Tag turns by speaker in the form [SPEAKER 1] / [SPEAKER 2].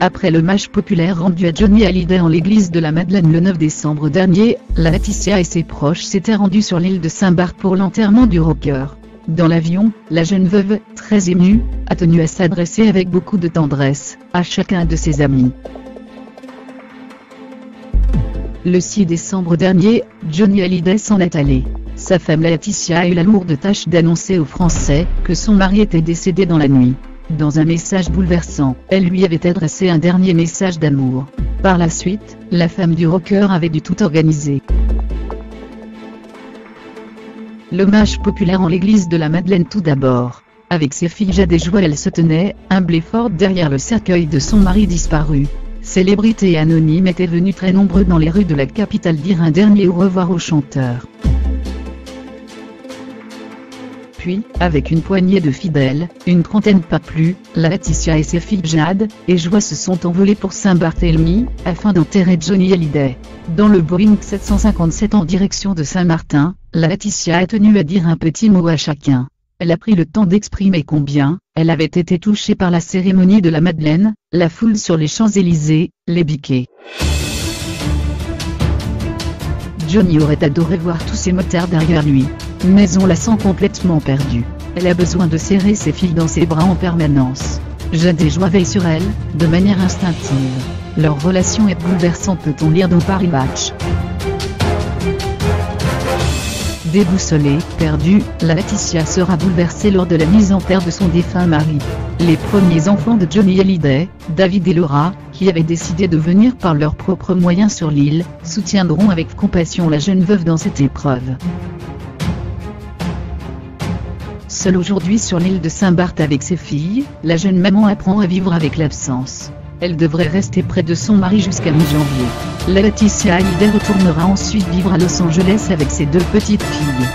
[SPEAKER 1] Après l'hommage populaire rendu à Johnny Hallyday en l'église de la Madeleine le 9 décembre dernier, Laetitia et ses proches s'étaient rendus sur l'île de Saint-Barth pour l'enterrement du rocker. Dans l'avion, la jeune veuve, très émue, a tenu à s'adresser avec beaucoup de tendresse à chacun de ses amis. Le 6 décembre dernier, Johnny Hallyday s'en est allé. Sa femme Laetitia a eu la lourde tâche d'annoncer aux Français que son mari était décédé dans la nuit. Dans un message bouleversant, elle lui avait adressé un dernier message d'amour. Par la suite, la femme du rocker avait dû tout organiser. L'hommage populaire en l'église de la Madeleine tout d'abord. Avec ses filles Jade et Joël, elle se tenait, humble et forte derrière le cercueil de son mari disparu. Célébrités et anonymes étaient venus très nombreux dans les rues de la capitale dire un dernier au revoir au chanteur. Puis, avec une poignée de fidèles, une trentaine pas plus, Laetitia et ses filles Jade et Joël se sont envolées pour Saint-Barthélemy, afin d'enterrer Johnny Hallyday. Dans le Boeing 757 en direction de Saint-Martin, Laetitia a tenu à dire un petit mot à chacun. Elle a pris le temps d'exprimer combien elle avait été touchée par la cérémonie de la Madeleine, la foule sur les Champs-Élysées, les biquets. Johnny aurait adoré voir tous ces motards derrière lui. Mais on la sent complètement perdue. Elle a besoin de serrer ses filles dans ses bras en permanence. Jade et Joël veillent sur elle, de manière instinctive. Leur relation est bouleversante, peut-on lire dans Paris Match. Déboussolée, perdue, Laetitia sera bouleversée lors de la mise en terre de son défunt mari. Les premiers enfants de Johnny Hallyday, David et Laura, qui avaient décidé de venir par leurs propres moyens sur l'île, soutiendront avec compassion la jeune veuve dans cette épreuve. Seule aujourd'hui sur l'île de Saint-Barth avec ses filles, la jeune maman apprend à vivre avec l'absence. Elle devrait rester près de son mari jusqu'à mi-janvier. Laetitia Hallyday retournera ensuite vivre à Los Angeles avec ses deux petites filles.